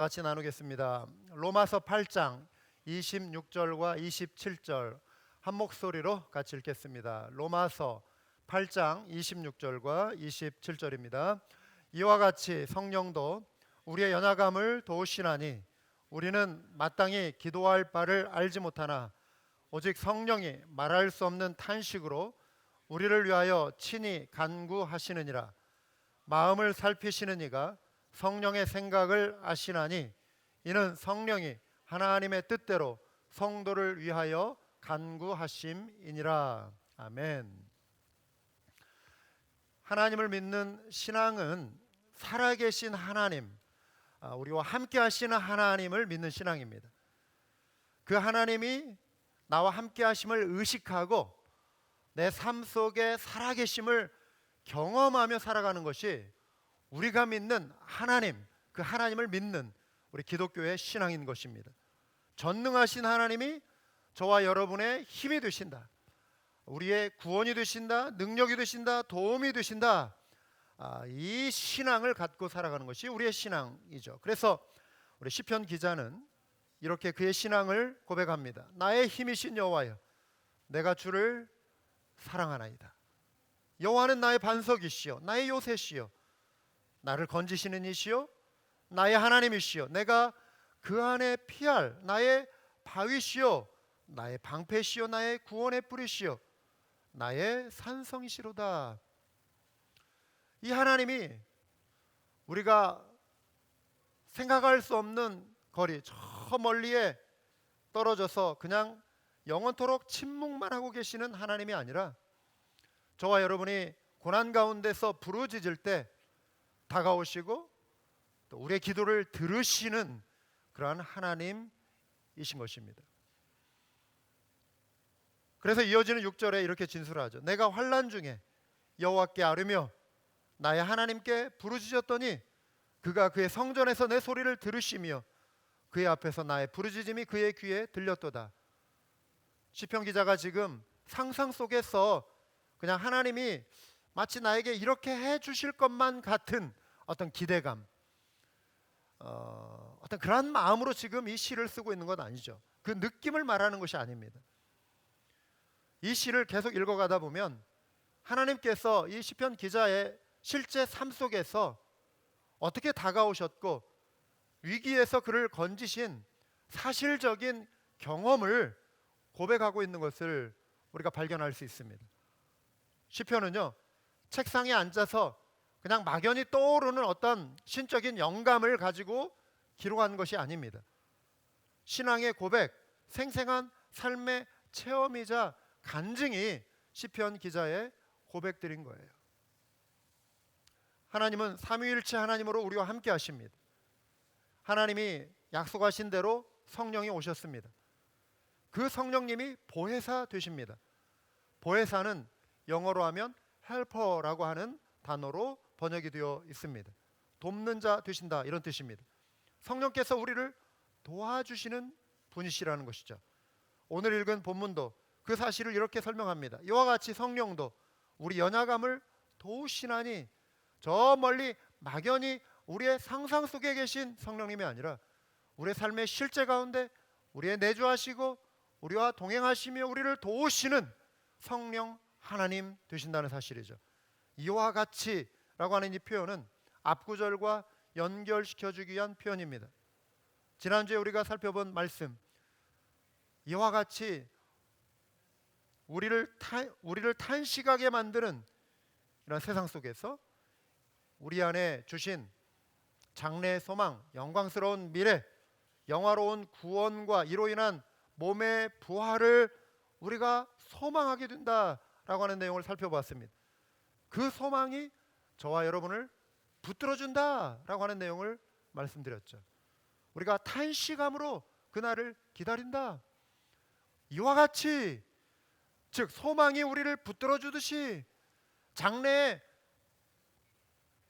같이 나누겠습니다. 로마서 8장 26절과 27절 한 목소리로 같이 읽겠습니다. 로마서 8장 26절과 27절입니다. 이와 같이 성령도 우리의 연약함을 도우시나니 우리는 마땅히 기도할 바를 알지 못하나 오직 성령이 말할 수 없는 탄식으로 우리를 위하여 친히 간구하시느니라. 마음을 살피시는 이가 성령의 생각을 아시나니 이는 성령이 하나님의 뜻대로 성도를 위하여 간구하심이니라. 아멘. 하나님을 믿는 신앙은 살아계신 하나님, 우리와 함께 하시는 하나님을 믿는 신앙입니다. 그 하나님이 나와 함께 하심을 의식하고 내 삶 속에 살아계심을 경험하며 살아가는 것이 우리가 믿는 하나님, 그 하나님을 믿는 우리 기독교의 신앙인 것입니다. 전능하신 하나님이 저와 여러분의 힘이 되신다, 우리의 구원이 되신다, 능력이 되신다, 도움이 되신다. 이 신앙을 갖고 살아가는 것이 우리의 신앙이죠. 그래서 우리 시편 기자는 이렇게 그의 신앙을 고백합니다. 나의 힘이신 여호와여, 내가 주를 사랑하나이다. 여호와는 나의 반석이시요 나의 요새시요 나를 건지시는 이시요 나의 하나님이시요 내가 그 안에 피할 나의 바위시요 나의 방패시요 나의 구원의 뿌리시요 나의 산성이시로다. 이 하나님이 우리가 생각할 수 없는 거리, 저 멀리에 떨어져서 그냥 영원토록 침묵만 하고 계시는 하나님이 아니라 저와 여러분이 고난 가운데서 부르짖을 때 다가오시고 또 우리의 기도를 들으시는 그러한 하나님이신 것입니다. 그래서 이어지는 6절에 이렇게 진술하죠. 내가 환난 중에 여호와께 아뢰며 나의 하나님께 부르짖었더니 그가 그의 성전에서 내 소리를 들으시며 그의 앞에서 나의 부르짖음이 그의 귀에 들렸도다. 시편 기자가 지금 상상 속에서 그냥 하나님이 마치 나에게 이렇게 해 주실 것만 같은 어떤 기대감, 어떤 그런 마음으로 지금 이 시를 쓰고 있는 건 아니죠. 그 느낌을 말하는 것이 아닙니다. 이 시를 계속 읽어가다 보면 하나님께서 이 시편 기자의 실제 삶 속에서 어떻게 다가오셨고 위기에서 그를 건지신 사실적인 경험을 고백하고 있는 것을 우리가 발견할 수 있습니다. 시편은요, 책상에 앉아서 그냥 막연히 떠오르는 어떤 신적인 영감을 가지고 기록한 것이 아닙니다. 신앙의 고백, 생생한 삶의 체험이자 간증이 시편 기자의 고백들인 거예요. 하나님은 삼위일체 하나님으로 우리와 함께 하십니다. 하나님이 약속하신 대로 성령이 오셨습니다. 그 성령님이 보혜사 되십니다. 보혜사는 영어로 하면 헬퍼라고 하는 단어로 번역이 되어 있습니다. 돕는 자 되신다, 이런 뜻입니다. 성령께서 우리를 도와주시는 분이시라는 것이죠. 오늘 읽은 본문도 그 사실을 이렇게 설명합니다. 이와 같이 성령도 우리 연약함을 도우시나니, 저 멀리 막연히 우리의 상상 속에 계신 성령님이 아니라 우리의 삶의 실제 가운데 우리의 내주하시고 우리와 동행하시며 우리를 도우시는 성령 하나님 되신다는 사실이죠. 이와 같이 라고 하는 이 표현은 앞구절과 연결시켜주기 위한 표현입니다. 지난주에 우리가 살펴본 말씀, 이와 같이 우리를 탄식하게 만드는 이런 세상 속에서 우리 안에 주신 장래의 소망, 영광스러운 미래, 영화로운 구원과 이로 인한 몸의 부활을 우리가 소망하게 된다라고 하는 내용을 살펴봤습니다. 그 소망이 저와 여러분을 붙들어준다라고 하는 내용을 말씀드렸죠. 우리가 탄식함으로 그날을 기다린다. 이와 같이, 즉 소망이 우리를 붙들어주듯이 장래에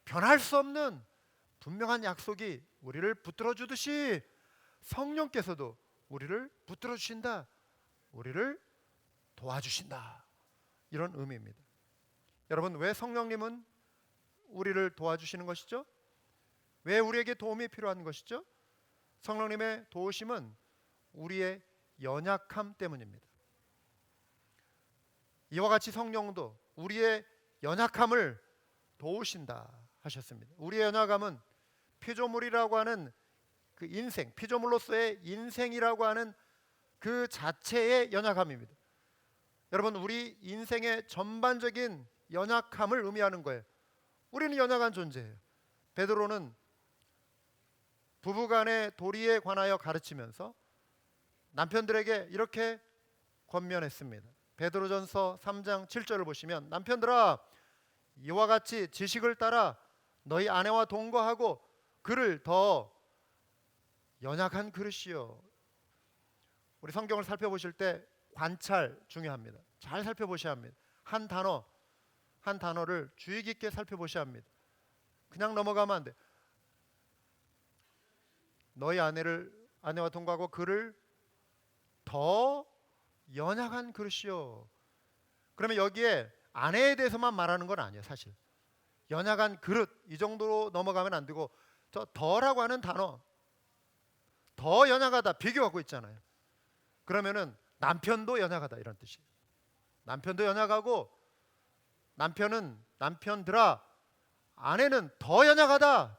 변할 수 없는 분명한 약속이 우리를 붙들어주듯이 성령께서도 우리를 붙들어주신다, 우리를 도와주신다, 이런 의미입니다. 여러분, 왜 성령님은 우리를 도와주시는 것이죠? 왜 우리에게 도움이 필요한 것이죠? 성령님의 도우심은 우리의 연약함 때문입니다. 이와 같이 성령도 우리의 연약함을 도우신다 하셨습니다. 우리의 연약함은 피조물이라고 하는 그 인생, 피조물로서의 인생이라고 하는 그 자체의 연약함입니다. 여러분, 우리 인생의 전반적인 연약함을 의미하는 거예요. 우리는 연약한 존재예요. 베드로는 부부간의 도리에 관하여 가르치면서 남편들에게 이렇게 권면했습니다. 베드로전서 3장 7절을 보시면, 남편들아, 이와 같이 지식을 따라 너희 아내와 동거하고 그를 더 연약한 그릇이요. 우리 성경을 살펴보실 때 관찰 중요합니다. 잘 살펴보셔야 합니다. 한 단어를 주의 깊게 살펴보셔야 합니다. 그냥 넘어가면 안 돼. 너희 아내와 동거하고 그를 더 연약한 그릇이요. 그러면 여기에 아내에 대해서만 말하는 건 아니에요. 사실 연약한 그릇 이 정도로 넘어가면 안 되고, 저 더라고 하는 단어, 더 연약하다 비교하고 있잖아요. 그러면은 남편도 연약하다 이런 뜻이에요. 남편도 연약하고, 남편들아, 아내는 더 연약하다.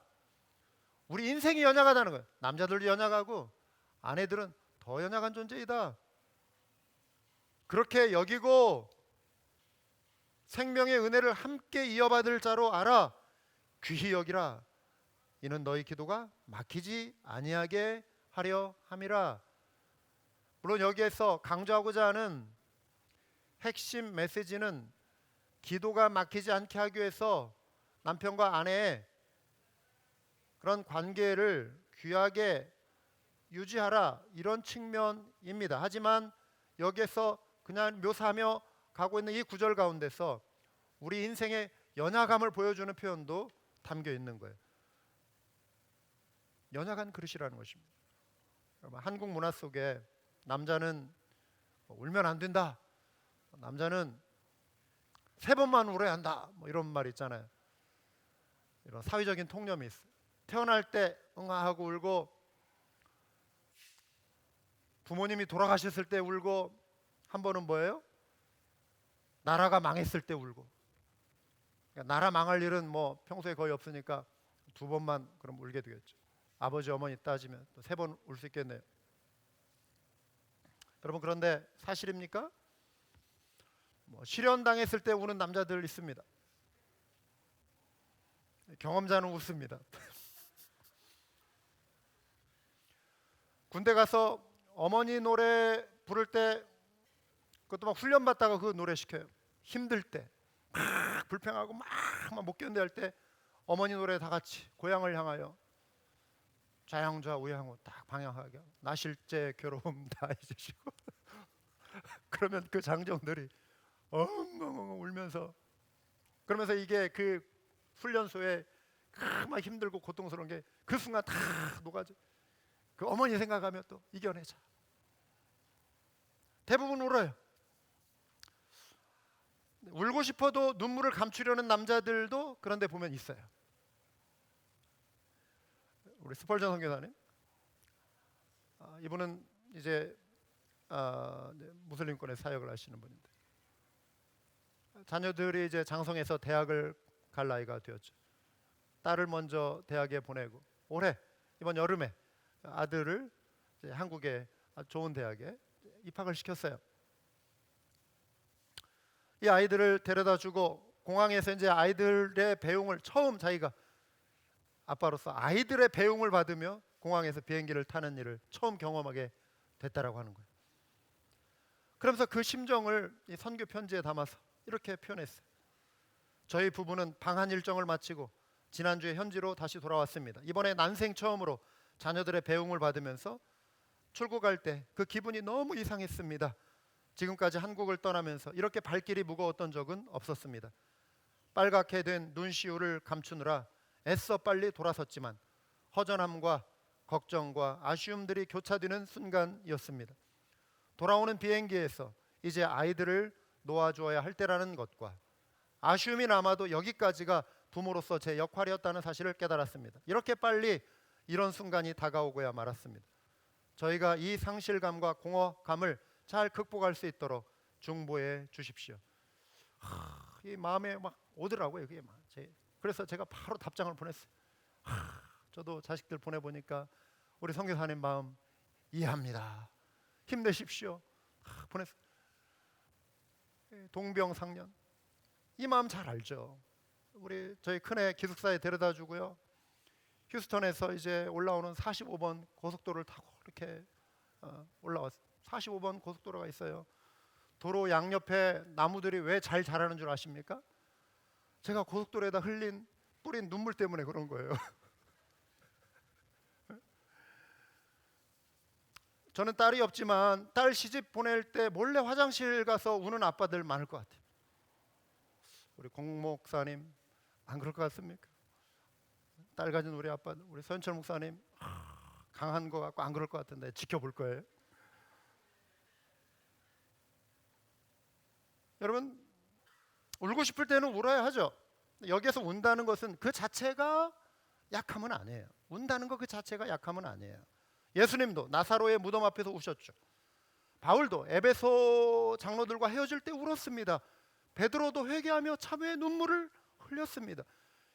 우리 인생이 연약하다는 거예요. 남자들도 연약하고 아내들은 더 연약한 존재이다. 그렇게 여기고 생명의 은혜를 함께 이어받을 자로 알아 귀히 여기라. 이는 너희 기도가 막히지 아니하게 하려 함이라. 물론 여기에서 강조하고자 하는 핵심 메시지는 기도가 막히지 않게 하기 위해서 남편과 아내의 그런 관계를 귀하게 유지하라, 이런 측면입니다. 하지만 여기에서 그냥 묘사하며 가고 있는 이 구절 가운데서 우리 인생의 연약함을 보여주는 표현도 담겨 있는 거예요. 연약한 그릇이라는 것입니다. 한국 문화 속에 남자는 울면 안 된다, 남자는 3번만 울어야 한다, 뭐 이런 말 있잖아요. 이런 사회적인 통념이 있어요. 태어날 때 응아하고 울고, 부모님이 돌아가셨을 때 울고, 한 번은 뭐예요? 나라가 망했을 때 울고. 그러니까 나라 망할 일은 뭐 평소에 거의 없으니까 2번만 그럼 울게 되겠죠. 아버지 어머니 따지면 또 3번 울 수 있겠네요. 여러분, 그런데 사실입니까? 실현 당했을 때 우는 남자들 있습니다. 경험자는 웃습니다. 군대 가서 어머니 노래 부를 때 그것도 막 훈련 받다가 그 노래 시켜요. 힘들 때, 막 불평하고 막 못 견뎌 할 때 어머니 노래 다 같이 고향을 향하여 좌양좌 우양우 딱 방향하게, 나실제 괴로움 다 잊으시고 그러면 그 장정들이 엉엉엉 울면서, 그러면서 이게 그 훈련소에 막 힘들고 고통스러운 게 그 순간 다 녹아져. 그 어머니 생각하며 또 이겨내자. 대부분 울어요. 울고 싶어도 눈물을 감추려는 남자들도 그런데 보면 있어요. 우리 스펄전 선교사님, 이분은 이제 무슬림권의 사역을 하시는 분인데, 자녀들이 이제 장성해서 대학을 갈 나이가 되었죠. 딸을 먼저 대학에 보내고, 올해 이번 여름에 아들을 이제 한국의 좋은 대학에 입학을 시켰어요. 이 아이들을 데려다 주고 공항에서 이제 아이들의 배웅을 처음, 자기가 아빠로서 아이들의 배웅을 받으며 공항에서 비행기를 타는 일을 처음 경험하게 됐다라고 하는 거예요. 그러면서 그 심정을 이 선교 편지에 담아서 이렇게 표현했어요. 저희 부부는 방한 일정을 마치고 지난주에 현지로 다시 돌아왔습니다. 이번에 난생 처음으로 자녀들의 배웅을 받으면서 출국할 때 그 기분이 너무 이상했습니다. 지금까지 한국을 떠나면서 이렇게 발길이 무거웠던 적은 없었습니다. 빨갛게 된 눈시울을 감추느라 애써 빨리 돌아섰지만 허전함과 걱정과 아쉬움들이 교차되는 순간이었습니다. 돌아오는 비행기에서 이제 아이들을 놓아주어야 할 때라는 것과 아쉬움이 남아도 여기까지가 부모로서 제 역할이었다는 사실을 깨달았습니다. 이렇게 빨리 이런 순간이 다가오고야 말았습니다. 저희가 이 상실감과 공허감을 잘 극복할 수 있도록 중보해 주십시오. 이 마음에 막 오더라고요. 그게 막 그래서 제가 바로 답장을 보냈어요. 저도 자식들 보내보니까 우리 선교사님 마음 이해합니다. 힘내십시오. 보냈어요. 동병상련. 이 마음 잘 알죠. 저희 큰애 기숙사에 데려다 주고요. 휴스턴에서 이제 올라오는 45번 고속도로를 타고 이렇게 올라왔어요. 45번 고속도로가 있어요. 도로 양옆에 나무들이 왜 잘 자라는 줄 아십니까? 제가 고속도로에다 뿌린 눈물 때문에 그런 거예요. 저는 딸이 없지만 딸 시집 보낼 때 몰래 화장실 가서 우는 아빠들 많을 것 같아요. 우리 공 목사님 안 그럴 것 같습니까? 딸 가진 우리 아빠, 우리 서현철 목사님 강한 거 같고 안 그럴 것 같은데 지켜볼 거예요. 여러분, 울고 싶을 때는 울어야 하죠. 여기에서 운다는 것은 그 자체가 약함은 아니에요. 운다는 거 그 자체가 약함은 아니에요. 예수님도 나사로의 무덤 앞에서 우셨죠. 바울도 에베소 장로들과 헤어질 때 울었습니다. 베드로도 회개하며 참회의 눈물을 흘렸습니다.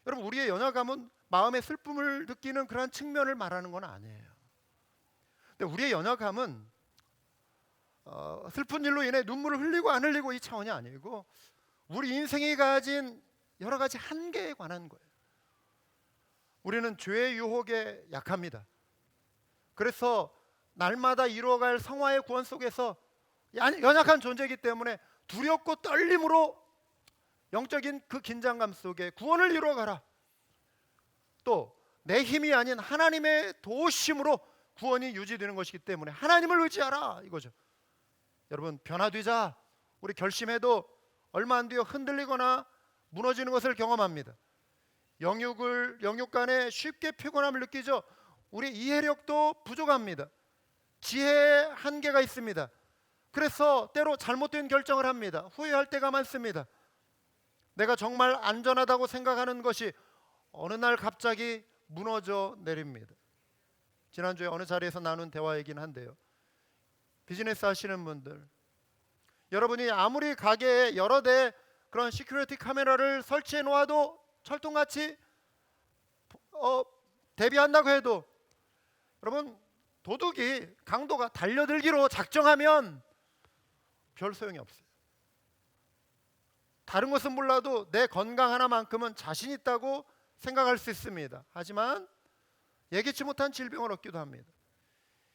여러분, 우리의 연약함은 마음의 슬픔을 느끼는 그러한 측면을 말하는 건 아니에요. 근데 우리의 연약함은 슬픈 일로 인해 눈물을 흘리고 안 흘리고 이 차원이 아니고 우리 인생이 가진 여러 가지 한계에 관한 거예요. 우리는 죄의 유혹에 약합니다. 그래서 날마다 이루어갈 성화의 구원 속에서 연약한 존재이기 때문에 두렵고 떨림으로 영적인 그 긴장감 속에 구원을 이루어가라. 또 내 힘이 아닌 하나님의 도우심으로 구원이 유지되는 것이기 때문에 하나님을 의지하라 이거죠. 여러분, 변화되자. 우리 결심해도 얼마 안 뒤에 흔들리거나 무너지는 것을 경험합니다. 영육 간에 쉽게 피곤함을 느끼죠. 우리 이해력도 부족합니다. 지혜의 한계가 있습니다. 그래서 때로 잘못된 결정을 합니다. 후회할 때가 많습니다. 내가 정말 안전하다고 생각하는 것이 어느 날 갑자기 무너져 내립니다. 지난주에 어느 자리에서 나눈 대화이긴 한데요. 비즈니스 하시는 분들, 여러분이 아무리 가게에 여러 대 그런 시큐리티 카메라를 설치해 놓아도 철통같이 대비한다고 해도 여러분, 도둑이 강도가 달려들기로 작정하면 별 소용이 없어요. 다른 것은 몰라도 내 건강 하나만큼은 자신 있다고 생각할 수 있습니다. 하지만 예기치 못한 질병을 얻기도 합니다.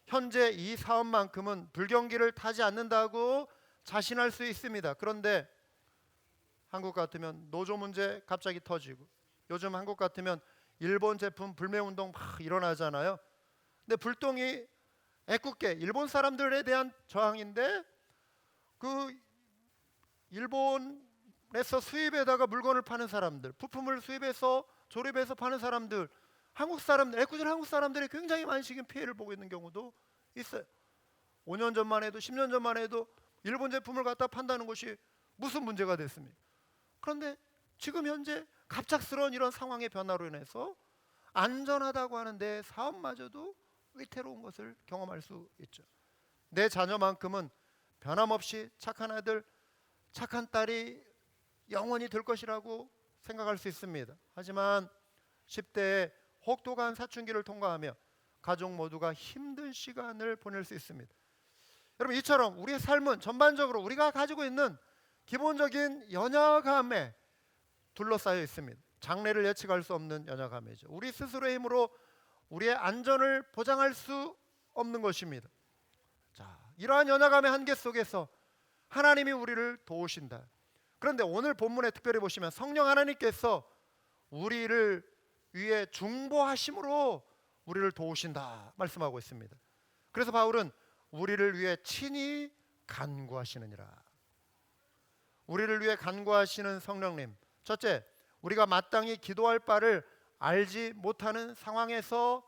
현재 이 사업만큼은 불경기를 타지 않는다고 자신할 수 있습니다. 그런데 한국 같으면 노조 문제 갑자기 터지고, 요즘 한국 같으면 일본 제품 불매운동 막 일어나잖아요. 근데 불똥이 애꿎게 일본 사람들에 대한 저항인데 그 일본에서 수입에다가 물건을 파는 사람들, 부품을 수입해서 조립해서 파는 사람들, 한국 사람들, 애꿎은 한국 사람들이 굉장히 많이 피해를 보고 있는 경우도 있어요. 5년 전만 해도 10년 전만 해도 일본 제품을 갖다 판다는 것이 무슨 문제가 됐습니까? 그런데 지금 현재 갑작스러운 이런 상황의 변화로 인해서 안전하다고 하는데 사업마저도 위태로운 것을 경험할 수 있죠. 내 자녀만큼은 변함없이 착한 아들, 착한 딸이 영원히 될 것이라고 생각할 수 있습니다. 하지만 10대에 혹독한 사춘기를 통과하며 가족 모두가 힘든 시간을 보낼 수 있습니다. 여러분, 이처럼 우리의 삶은 전반적으로 우리가 가지고 있는 기본적인 연약함에 둘러싸여 있습니다. 장래를 예측할 수 없는 연약함이죠. 우리 스스로의 힘으로 우리의 안전을 보장할 수 없는 것입니다. 자, 이러한 연약함의 한계 속에서 하나님이 우리를 도우신다. 그런데 오늘 본문에 특별히 보시면 성령 하나님께서 우리를 위해 중보하심으로 우리를 도우신다 말씀하고 있습니다. 그래서 바울은 우리를 위해 친히 간구하시느니라. 우리를 위해 간구하시는 성령님, 첫째, 우리가 마땅히 기도할 바를 알지 못하는 상황에서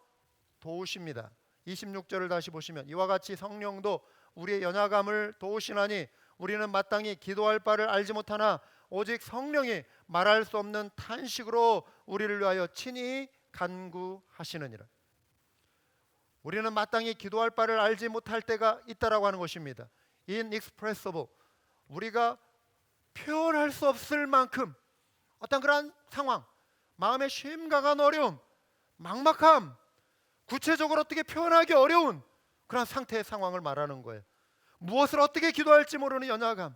도우십니다. 26절을 다시 보시면 이와 같이 성령도 우리의 연약함을 도우시나니 우리는 마땅히 기도할 바를 알지 못하나 오직 성령이 말할 수 없는 탄식으로 우리를 위하여 친히 간구하시느니라. 우리는 마땅히 기도할 바를 알지 못할 때가 있다라고 하는 것입니다. inexpressible, 우리가 표현할 수 없을 만큼 어떤 그러한 상황, 마음의 심각한 어려움, 막막함, 구체적으로 어떻게 표현하기 어려운 그런 상태의 상황을 말하는 거예요. 무엇을 어떻게 기도할지 모르는 연약함.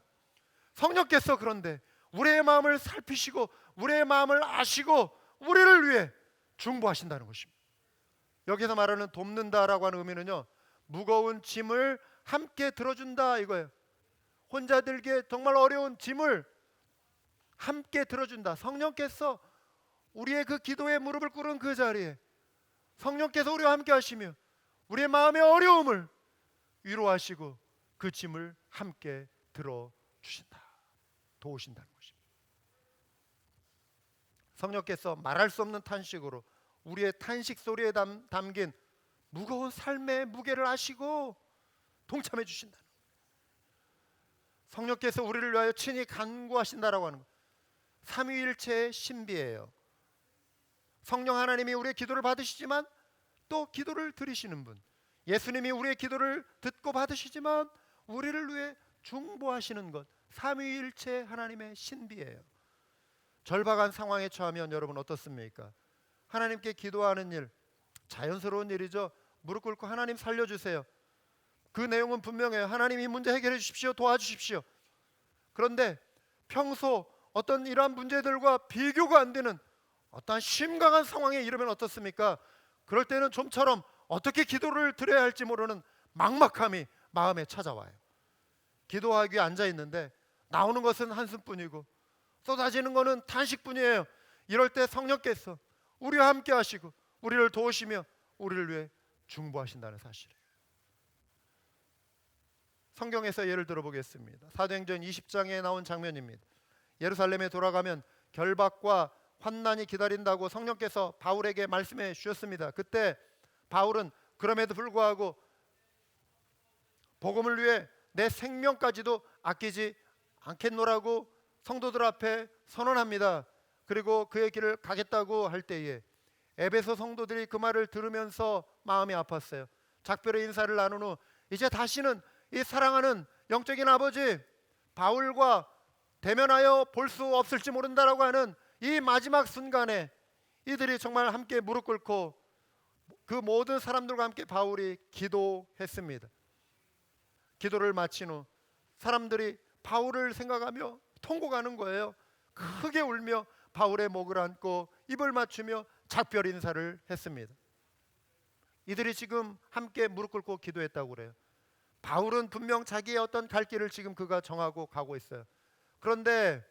성령께서 그런데 우리의 마음을 살피시고 우리의 마음을 아시고 우리를 위해 중보하신다는 것입니다. 여기서 말하는 돕는다라고 하는 의미는요, 무거운 짐을 함께 들어준다 이거예요. 혼자 들기에 정말 어려운 짐을 함께 들어준다. 성령께서 우리의 그 기도에 무릎을 꿇은 그 자리에 성령께서 우리와 함께 하시며 우리의 마음의 어려움을 위로하시고 그 짐을 함께 들어주신다, 도우신다는 것입니다. 성령께서 말할 수 없는 탄식으로 우리의 탄식 소리에 담긴 무거운 삶의 무게를 아시고 동참해 주신다는 거예요. 성령께서 우리를 위하여 친히 간구하신다라고 하는 거예요. 삼위일체의 신비예요. 성령 하나님이 우리의 기도를 받으시지만 또 기도를 들으시는 분, 예수님이 우리의 기도를 듣고 받으시지만 우리를 위해 중보하시는 것, 삼위일체 하나님의 신비예요. 절박한 상황에 처하면 여러분 어떻습니까? 하나님께 기도하는 일, 자연스러운 일이죠. 무릎 꿇고 하나님 살려주세요. 그 내용은 분명해요. 하나님 이 문제 해결해 주십시오, 도와주십시오. 그런데 평소 어떤 이러한 문제들과 비교가 안 되는 어떠한 심각한 상황에 이르면 어떻습니까? 그럴 때는 좀처럼 어떻게 기도를 드려야 할지 모르는 막막함이 마음에 찾아와요. 기도하기 위해 앉아 있는데 나오는 것은 한숨뿐이고 쏟아지는 것은 탄식뿐이에요. 이럴 때 성령께서 우리와 함께 하시고 우리를 도우시며 우리를 위해 중보하신다는 사실이에요. 성경에서 예를 들어보겠습니다. 사도행전 20장에 나온 장면입니다. 예루살렘에 돌아가면 결박과 환난이 기다린다고 성령께서 바울에게 말씀해 주셨습니다. 그때 바울은 그럼에도 불구하고 복음을 위해 내 생명까지도 아끼지 않겠노라고 성도들 앞에 선언합니다. 그리고 그의 길을 가겠다고 할 때에 에베소 성도들이 그 말을 들으면서 마음이 아팠어요. 작별의 인사를 나눈 후 이제 다시는 이 사랑하는 영적인 아버지 바울과 대면하여 볼 수 없을지 모른다라고 하는 이 마지막 순간에 이들이 정말 함께 무릎 꿇고 그 모든 사람들과 함께 바울이 기도했습니다. 기도를 마친 후 사람들이 바울을 생각하며 통곡하는 거예요. 크게 울며 바울의 목을 안고 입을 맞추며 작별 인사를 했습니다. 이들이 지금 함께 무릎 꿇고 기도했다고 그래요. 바울은 분명 자기의 어떤 갈 길을 지금 그가 정하고 가고 있어요. 그런데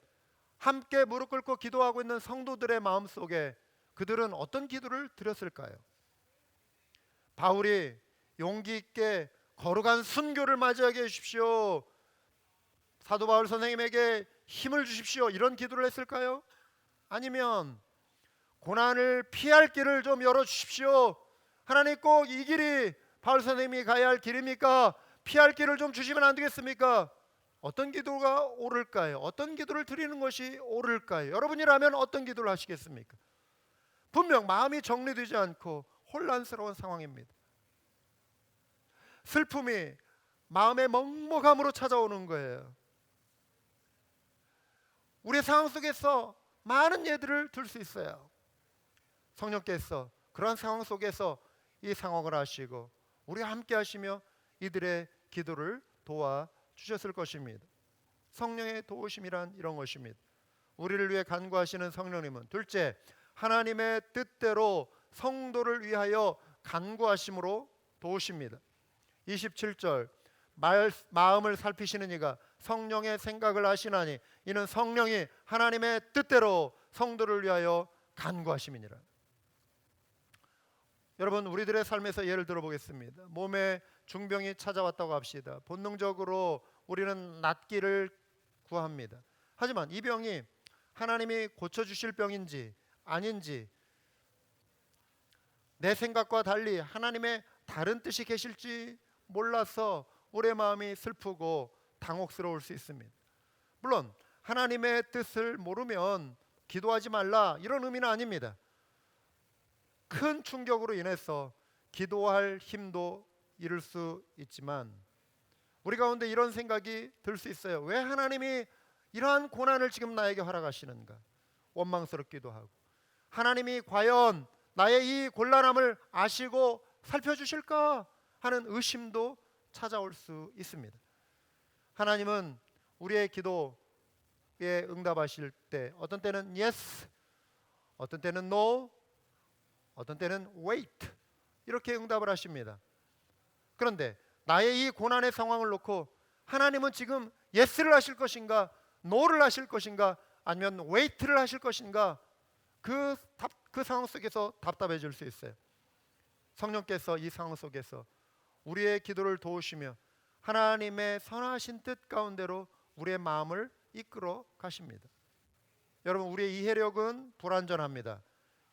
함께 무릎 꿇고 기도하고 있는 성도들의 마음속에 그들은 어떤 기도를 드렸을까요? 바울이 용기 있게 거룩한 순교를 맞이하게 해주십시오, 사도 바울 선생님에게 힘을 주십시오, 이런 기도를 했을까요? 아니면 고난을 피할 길을 좀 열어주십시오, 하나님 꼭 이 길이 바울 선생님이 가야 할 길입니까? 피할 길을 좀 주시면 안 되겠습니까? 어떤 기도가 옳을까요? 어떤 기도를 드리는 것이 옳을까요? 여러분이라면 어떤 기도를 하시겠습니까? 분명 마음이 정리되지 않고 혼란스러운 상황입니다. 슬픔이 마음의 먹먹함으로 찾아오는 거예요. 우리의 상황 속에서 많은 예들을 들 수 있어요. 성령께서 그러한 상황 속에서 이 상황을 아시고 우리와 함께 하시며 이들의 기도를 도와주셨을 것입니다. 성령의 도우심이란 이런 것입니다. 우리를 위해 간구하시는 성령님은 둘째, 하나님의 뜻대로 성도를 위하여 간구하심으로 도우십니다. 27절, 마음을 살피시는 이가 성령의 생각을 아시나니 이는 성령이 하나님의 뜻대로 성도를 위하여 간구하심이니라. 여러분, 우리들의 삶에서 예를 들어보겠습니다. 몸에 중병이 찾아왔다고 합시다. 본능적으로 우리는 낫기를 구합니다. 하지만 이 병이 하나님이 고쳐주실 병인지 아닌지, 내 생각과 달리 하나님의 다른 뜻이 계실지 몰라서 우리의 마음이 슬프고 당혹스러울 수 있습니다. 물론 하나님의 뜻을 모르면 기도하지 말라 이런 의미는 아닙니다. 큰 충격으로 인해서 기도할 힘도 잃을 수 있지만 우리 가운데 이런 생각이 들 수 있어요. 왜 하나님이 이러한 고난을 지금 나에게 허락하시는가? 원망스럽기도 하고, 하나님이 과연 나의 이 곤란함을 아시고 살펴주실까 하는 의심도 찾아올 수 있습니다. 하나님은 우리의 기도에 응답하실 때 어떤 때는 yes, 어떤 때는 no, 어떤 때는 wait 이렇게 응답을 하십니다. 그런데 나의 이 고난의 상황을 놓고 하나님은 지금 yes를 하실 것인가, no를 하실 것인가, 아니면 wait를 하실 것인가, 그 상황 속에서 답답해질 수 있어요. 성령께서 이 상황 속에서 우리의 기도를 도우시며 하나님의 선하신 뜻 가운데로 우리의 마음을 이끌어 가십니다. 여러분, 우리의 이해력은 불완전합니다.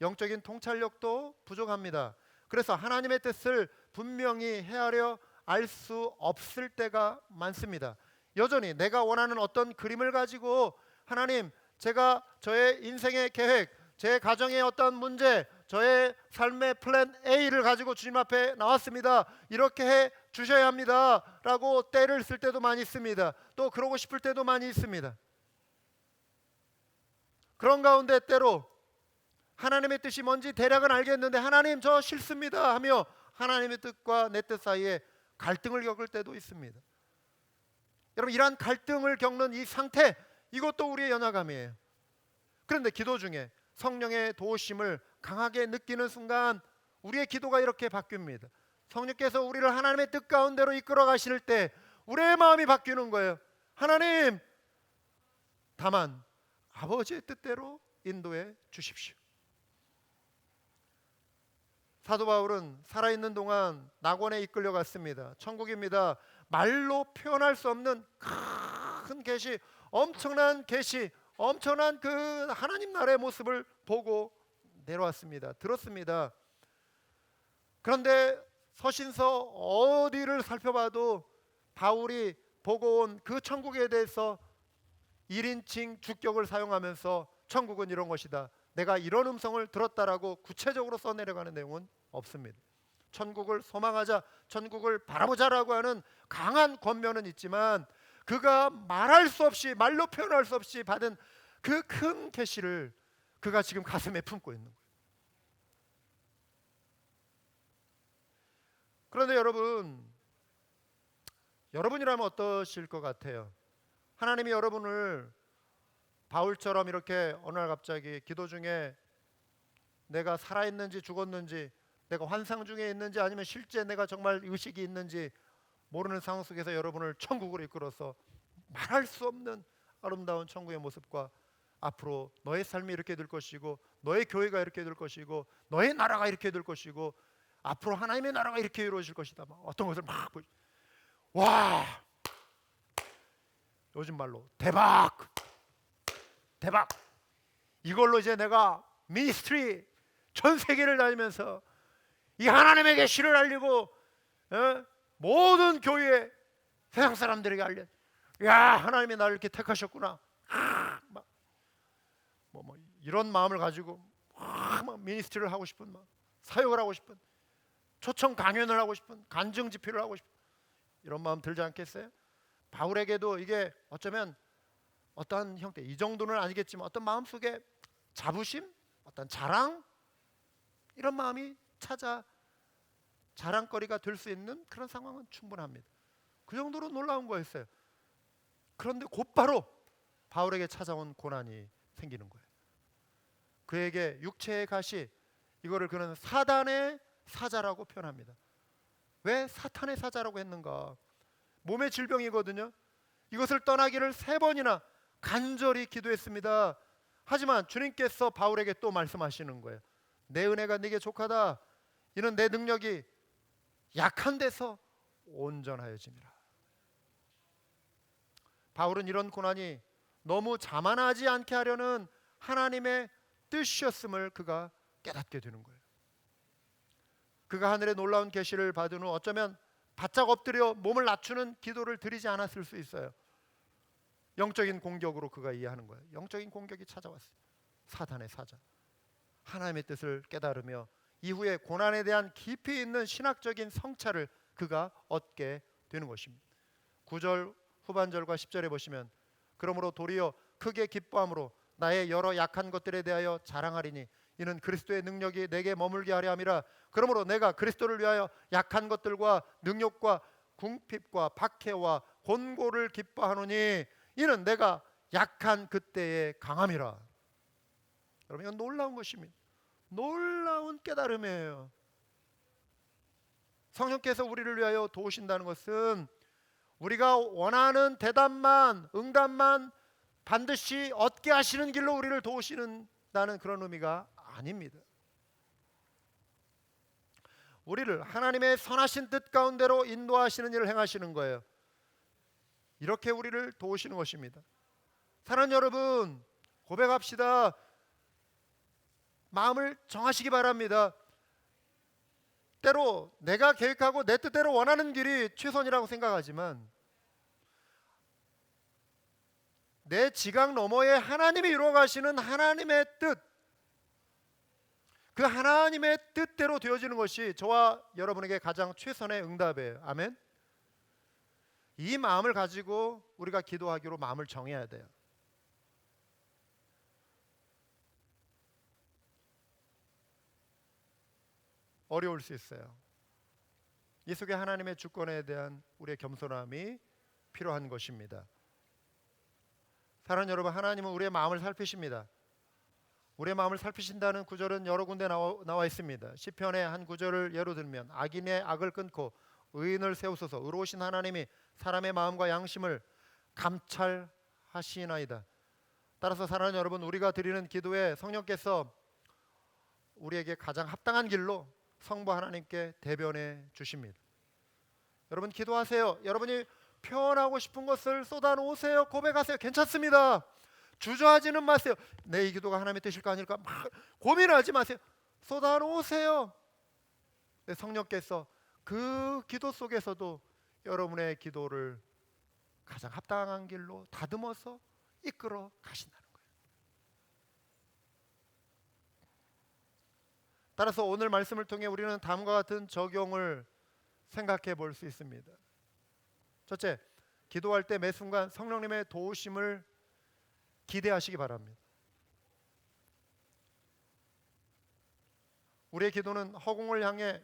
영적인 통찰력도 부족합니다. 그래서 하나님의 뜻을 분명히 헤아려 알 수 없을 때가 많습니다. 여전히 내가 원하는 어떤 그림을 가지고 하나님, 제가 저의 인생의 계획, 제 가정의 어떤 문제, 저의 삶의 플랜 A를 가지고 주님 앞에 나왔습니다. 이렇게 해 주셔야 합니다 라고 때를 쓸 때도 많이 있습니다. 또 그러고 싶을 때도 많이 있습니다. 그런 가운데 때로 하나님의 뜻이 뭔지 대략은 알겠는데 하나님 저 싫습니다 하며 하나님의 뜻과 내 뜻 사이에 갈등을 겪을 때도 있습니다. 여러분, 이러한 갈등을 겪는 이 상태, 이것도 우리의 연약함이에요. 그런데 기도 중에 성령의 도우심을 강하게 느끼는 순간 우리의 기도가 이렇게 바뀝니다. 성령께서 우리를 하나님의 뜻 가운데로 이끌어 가실 때 우리의 마음이 바뀌는 거예요. 하나님, 다만 아버지의 뜻대로 인도해 주십시오. 사도 바울은 살아있는 동안 낙원에 이끌려갔습니다. 천국입니다. 말로 표현할 수 없는 큰 계시, 엄청난 계시, 엄청난 그 하나님 나라의 모습을 보고 내려왔습니다. 들었습니다. 그런데 서신서 어디를 살펴봐도 바울이 보고 온 그 천국에 대해서 1인칭 주격을 사용하면서 천국은 이런 것이다, 내가 이런 음성을 들었다라고 구체적으로 써내려가는 내용은 없습니다. 천국을 소망하자, 천국을 바라보자라고 하는 강한 권면은 있지만 그가 말할 수 없이, 말로 표현할 수 없이 받은 그 큰 계시를 그가 지금 가슴에 품고 있는 거예요. 그런데 여러분이라면 어떠실 것 같아요? 하나님이 여러분을 바울처럼 이렇게 어느 날 갑자기 기도 중에 내가 살아있는지 죽었는지, 내가 환상 중에 있는지 아니면 실제 내가 정말 의식이 있는지 모르는 상황 속에서 여러분을 천국으로 이끌어서 말할 수 없는 아름다운 천국의 모습과 앞으로 너의 삶이 이렇게 될 것이고, 너의 교회가 이렇게 될 것이고, 너의 나라가 이렇게 될 것이고, 앞으로 하나님의 나라가 이렇게 이루어질 것이다, 어떤 것을 막 와, 요즘 말로 대박, 대박, 이걸로 이제 내가 미니스트리 전 세계를 다니면서 이 하나님의 계시를 알리고 모든 교회 세상 사람들에게 알려, 야, 하나님이 나를 이렇게 택하셨구나, 뭐 이런 마음을 가지고 막 미니스트리를 하고 싶은, 막 사역을 하고 싶은, 초청 강연을 하고 싶은, 간증 집회를 하고 싶은 이런 마음 들지 않겠어요? 바울에게도 이게 어쩌면 어떠한 형태, 이 정도는 아니겠지만 어떤 마음속에 자부심, 어떤 자랑, 이런 마음이 찾아 자랑거리가 될 수 있는 그런 상황은 충분합니다. 그 정도로 놀라운 거였어요. 그런데 곧바로 바울에게 찾아온 고난이 생기는 거예요. 그에게 육체의 가시, 이거를 그는 사단의 사자라고 표현합니다. 왜 사탄의 사자라고 했는가? 몸의 질병이거든요. 이것을 떠나기를 3번이나 간절히 기도했습니다. 하지만 주님께서 바울에게 또 말씀하시는 거예요. 내 은혜가 네게 족하다. 이는 내 능력이 약한 데서 온전하여짐이라. 바울은 이런 고난이 너무 자만하지 않게 하려는 하나님의 뜻이었음을 그가 깨닫게 되는 거예요. 그가 하늘의 놀라운 계시를 받은 후 어쩌면 바짝 엎드려 몸을 낮추는 기도를 드리지 않았을 수 있어요. 영적인 공격으로 그가 이해하는 거예요. 영적인 공격이 찾아왔어요. 사탄의 사자. 하나님의 뜻을 깨달으며 이후에 고난에 대한 깊이 있는 신학적인 성찰을 그가 얻게 되는 것입니다. 9절 후반절과 10절에 보시면 그러므로 도리어 크게 기뻐함으로 나의 여러 약한 것들에 대하여 자랑하리니 이는 그리스도의 능력이 내게 머물게 하려 함이라. 그러므로 내가 그리스도를 위하여 약한 것들과 능욕과 궁핍과 박해와 곤고를 기뻐하노니 이는 내가 약한 그때의 강함이라. 여러분, 이건 놀라운 것입니다. 놀라운 깨달음이에요. 성령께서 우리를 위하여 도우신다는 것은 우리가 원하는 대답만, 응답만 반드시 얻게 하시는 길로 우리를 도우시는다는 그런 의미가 아닙니다. 우리를 하나님의 선하신 뜻 가운데로 인도하시는 일을 행하시는 거예요. 이렇게 우리를 도우시는 것입니다. 사랑하는 여러분, 고백합시다. 마음을 정하시기 바랍니다. 때로 내가 계획하고 내 뜻대로 원하는 길이 최선이라고 생각하지만 내 지각 너머에 하나님이 이루어 가시는 하나님의 뜻, 그 하나님의 뜻대로 되어지는 것이 저와 여러분에게 가장 최선의 응답이에요. 아멘. 이 마음을 가지고 우리가 기도하기로 마음을 정해야 돼요. 어려울 수 있어요. 이 속에 하나님의 주권에 대한 우리의 겸손함이 필요한 것입니다. 사랑하는 여러분, 하나님은 우리의 마음을 살피십니다. 우리의 마음을 살피신다는 구절은 여러 군데 나와 있습니다. 시편의 한 구절을 예로 들면 악인의 악을 끊고 의인을 세우소서. 의로우신 하나님이 사람의 마음과 양심을 감찰하시나이다. 따라서 사랑하는 여러분, 우리가 드리는 기도에 성령께서 우리에게 가장 합당한 길로 성부 하나님께 대변해 주십니다. 여러분, 기도하세요. 여러분이 표현하고 싶은 것을 쏟아놓으세요. 고백하세요. 괜찮습니다. 주저하지는 마세요. 내 이 기도가 하나님의 뜻일까 아닐까 막 고민하지 마세요. 쏟아놓으세요. 성령께서 그 기도 속에서도 여러분의 기도를 가장 합당한 길로 다듬어서 이끌어 가신다는 거예요. 따라서 오늘 말씀을 통해 우리는 다음과 같은 적용을 생각해 볼 수 있습니다. 첫째, 기도할 때 매 순간 성령님의 도우심을 기대하시기 바랍니다. 우리의 기도는 허공을 향해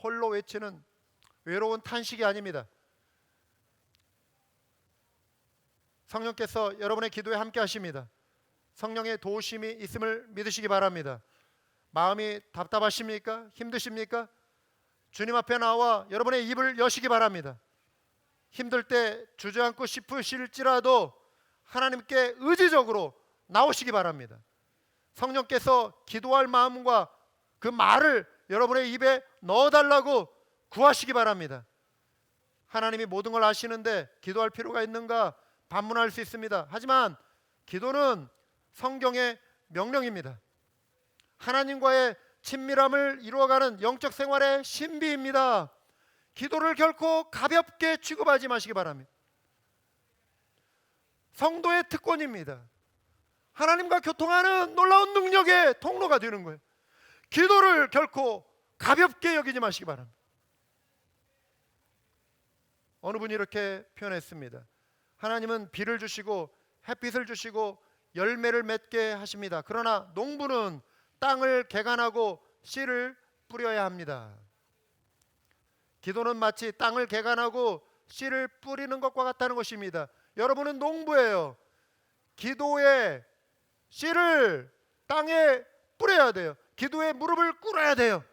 홀로 외치는 외로운 탄식이 아닙니다. 성령께서 여러분의 기도에 함께 하십니다. 성령의 도우심이 있음을 믿으시기 바랍니다. 마음이 답답하십니까? 힘드십니까? 주님 앞에 나와 여러분의 입을 여시기 바랍니다. 힘들 때 주저앉고 싶으실지라도 하나님께 의지적으로 나오시기 바랍니다. 성령께서 기도할 마음과 그 말을 여러분의 입에 넣어달라고 구하시기 바랍니다. 하나님이 모든 걸 아시는데 기도할 필요가 있는가 반문할 수 있습니다. 하지만 기도는 성경의 명령입니다. 하나님과의 친밀함을 이루어가는 영적 생활의 신비입니다. 기도를 결코 가볍게 취급하지 마시기 바랍니다. 성도의 특권입니다. 하나님과 교통하는 놀라운 능력의 통로가 되는 거예요. 기도를 결코 가볍게 여기지 마시기 바랍니다. 어느 분이 이렇게 표현했습니다. 하나님은 비를 주시고 햇빛을 주시고 열매를 맺게 하십니다. 그러나 농부는 땅을 개간하고 씨를 뿌려야 합니다. 기도는 마치 땅을 개간하고 씨를 뿌리는 것과 같다는 것입니다. 여러분은 농부예요. 기도의 씨를 땅에 뿌려야 돼요. 기도에 무릎을 꿇어야 돼요.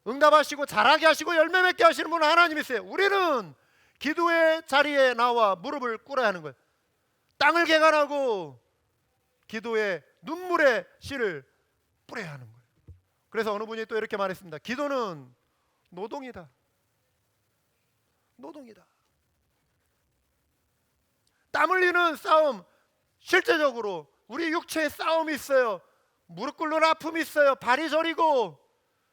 응답하시고 자라게 하시고 열매 맺게 하시는 분은 하나님이세요. 우리는 기도의 자리에 나와 무릎을 꿇어야 하는 거예요. 땅을 개간하고 기도의 눈물의 씨를 뿌려야 하는 거예요. 그래서 어느 분이 또 이렇게 말했습니다. 기도는 노동이다. 노동이다. 땀 흘리는 싸움, 실제적으로 우리 육체에 싸움이 있어요. 무릎 꿇는 아픔이 있어요. 발이 저리고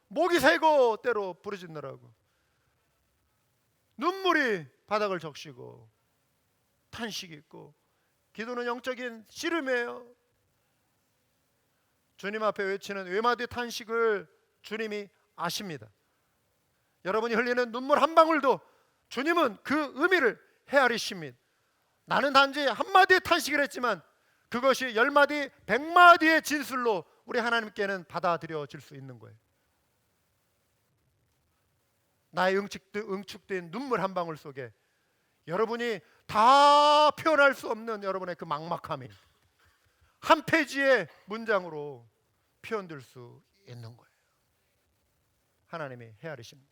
목이 새고 때로 부르짖느라고 눈물이 바닥을 적시고 탄식이 있고 기도는 영적인 씨름이에요. 주님 앞에 외치는 외마디 탄식을 주님이 아십니다. 여러분이 흘리는 눈물 한 방울도 주님은 그 의미를 헤아리십니다. 나는 단지 한마디의 탄식을 했지만 그것이 10마디, 100마디의 진술로 우리 하나님께는 받아들여질 수 있는 거예요. 나의 응축된 눈물 한 방울 속에 여러분이 다 표현할 수 없는 여러분의 그 막막함이 한 페이지의 문장으로 표현될 수 있는 거예요. 하나님이 헤아리십니다.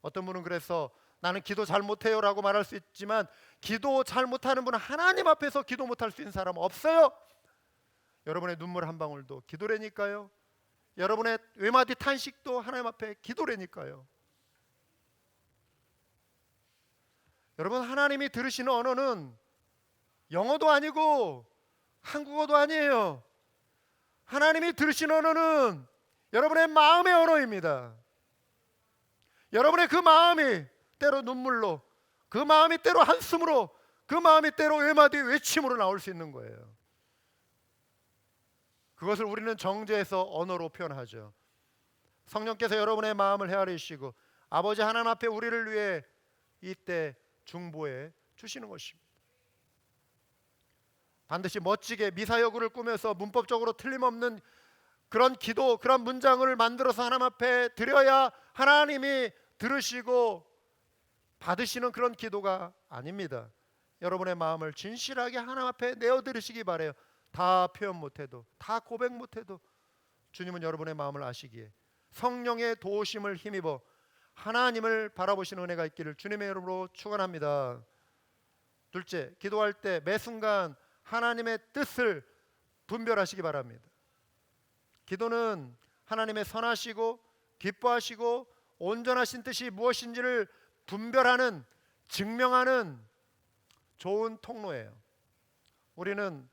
어떤 분은 그래서 나는 기도 잘 못해요 라고 말할 수 있지만 기도 잘 못하는 분은 하나님 앞에서 기도 못할 수 있는 사람은 없어요. 여러분의 눈물 한 방울도 기도라니까요. 여러분의 외마디 탄식도 하나님 앞에 기도라니까요. 여러분, 하나님이 들으시는 언어는 영어도 아니고 한국어도 아니에요. 하나님이 들으시는 언어는 여러분의 마음의 언어입니다. 여러분의 그 마음이 때로 눈물로, 그 마음이 때로 한숨으로, 그 마음이 때로 외마디 외침으로 나올 수 있는 거예요. 그것을 우리는 정죄해서 언어로 표현하죠. 성령께서 여러분의 마음을 헤아리시고 아버지 하나님 앞에 우리를 위해 이때 중보해 주시는 것입니다. 반드시 멋지게 미사여구를 꾸며서 문법적으로 틀림없는 그런 기도, 그런 문장을 만들어서 하나님 앞에 드려야 하나님이 들으시고 받으시는 그런 기도가 아닙니다. 여러분의 마음을 진실하게 하나님 앞에 내어드리시기 바라요. 다 표현 못해도, 다 고백 못해도 주님은 여러분의 마음을 아시기에 성령의 도우심을 힘입어 하나님을 바라보시는 은혜가 있기를 주님의 이름으로 축원합니다. 둘째, 기도할 때 매 순간 하나님의 뜻을 분별하시기 바랍니다. 기도는 하나님의 선하시고 기뻐하시고 온전하신 뜻이 무엇인지를 분별하는, 증명하는 좋은 통로예요. 우리는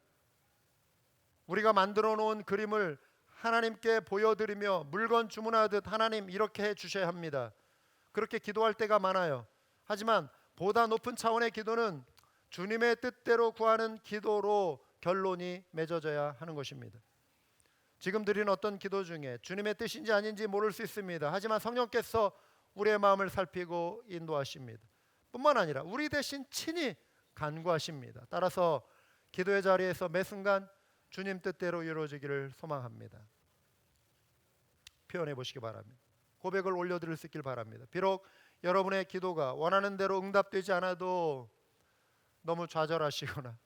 우리가 만들어 놓은 그림을 하나님께 보여드리며 물건 주문하듯 하나님 이렇게 해 주셔야 합니다. 그렇게 기도할 때가 많아요. 하지만 보다 높은 차원의 기도는 주님의 뜻대로 구하는 기도로 결론이 맺어져야 하는 것입니다. 지금 드린 어떤 기도 중에 주님의 뜻인지 아닌지 모를 수 있습니다. 하지만 성령께서 우리의 마음을 살피고 인도하십니다. 뿐만 아니라 우리 대신 친히 간구하십니다. 따라서 기도의 자리에서 매 순간 주님 뜻대로 이루어지기를 소망합니다. 표현해 보시기 바랍니다. 고백을 올려드릴 수 있길 바랍니다. 비록 여러분의 기도가 원하는 대로 응답되지 않아도 너무 좌절하시거나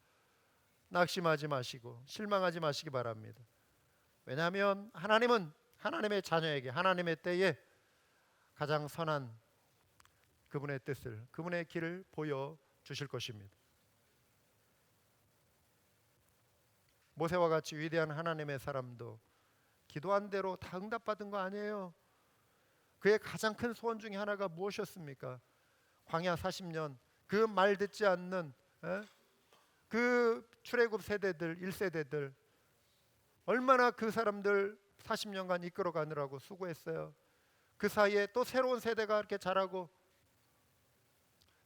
낙심하지 마시고 실망하지 마시기 바랍니다. 왜냐하면 하나님은 하나님의 자녀에게 하나님의 때에 가장 선한 그분의 뜻을, 그분의 길을 보여주실 것입니다. 모세와 같이 위대한 하나님의 사람도 기도한 대로 다 응답받은 거 아니에요. 그의 가장 큰 소원 중에 하나가 무엇이었습니까? 광야 40년 그 말 듣지 않는 그 출애굽 세대들, 1세대들 얼마나 그 사람들 40년간 이끌어 가느라고 수고했어요. 그 사이에 또 새로운 세대가 이렇게 자라고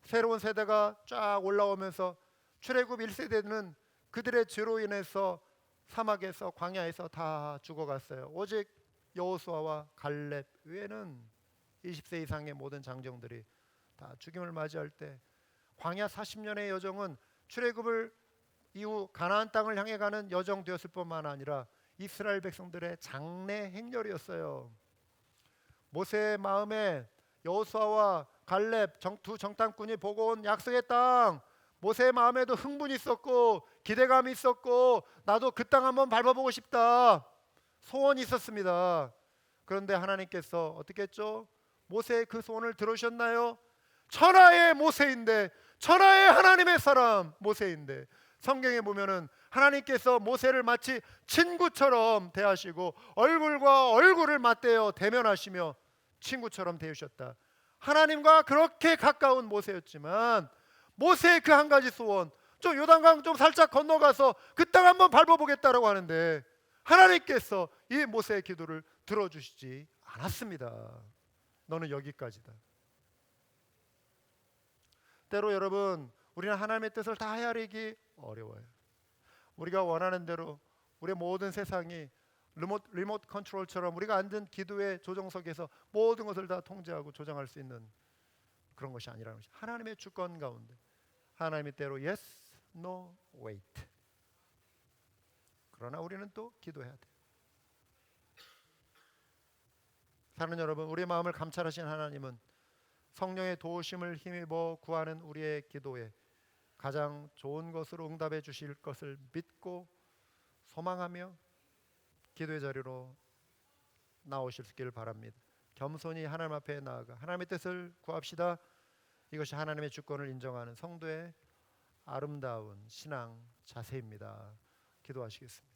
새로운 세대가 쫙 올라오면서 출애굽 1세대는 그들의 죄로 인해서 사막에서 광야에서 다 죽어갔어요. 오직 여호수아와 갈렙 외에는 20세 이상의 모든 장정들이 다 죽임을 맞이할 때 광야 40년의 여정은 출애굽을 이후 가나안 땅을 향해 가는 여정 되었을 뿐만 아니라 이스라엘 백성들의 장래 행렬이었어요. 모세의 마음에 여호수아와 갈렙 두 정탐꾼이 보고 온 약속의 땅, 모세의 마음에도 흥분이 있었고 기대감이 있었고 나도 그 땅 한번 밟아보고 싶다 소원이 있었습니다. 그런데 하나님께서 어떻게 했죠? 모세의 그 소원을 들으셨나요? 천하의 모세인데, 천하의 하나님의 사람 모세인데, 성경에 보면은 하나님께서 모세를 마치 친구처럼 대하시고 얼굴과 얼굴을 맞대어 대면하시며 친구처럼 대우셨다. 하나님과 그렇게 가까운 모세였지만 모세의 그 한 가지 소원, 좀 요단강 좀 살짝 건너가서 그 땅 한번 밟아보겠다라고 하는데 하나님께서 이 모세의 기도를 들어주시지 않았습니다. 너는 여기까지다. 때로 여러분, 우리는 하나님의 뜻을 다 헤아리기 어려워요. 우리가 원하는 대로 우리의 모든 세상이 리모트 컨트롤처럼 우리가 앉은 기도의 조정석에서 모든 것을 다 통제하고 조정할 수 있는 그런 것이 아니라는 것이 하나님의 주권 가운데 하나님의 때로 yes, no, wait. 그러나 우리는 또 기도해야 돼. 사랑하는 여러분, 우리의 마음을 감찰하신 하나님은 성령의 도우심을 힘입어 구하는 우리의 기도에 가장 좋은 것으로 응답해 주실 것을 믿고 소망하며 기도의 자리로 나오실 수 있기를 바랍니다. 겸손히 하나님 앞에 나아가 하나님의 뜻을 구합시다. 이것이 하나님의 주권을 인정하는 성도의 아름다운 신앙 자세입니다. 기도하시겠습니다.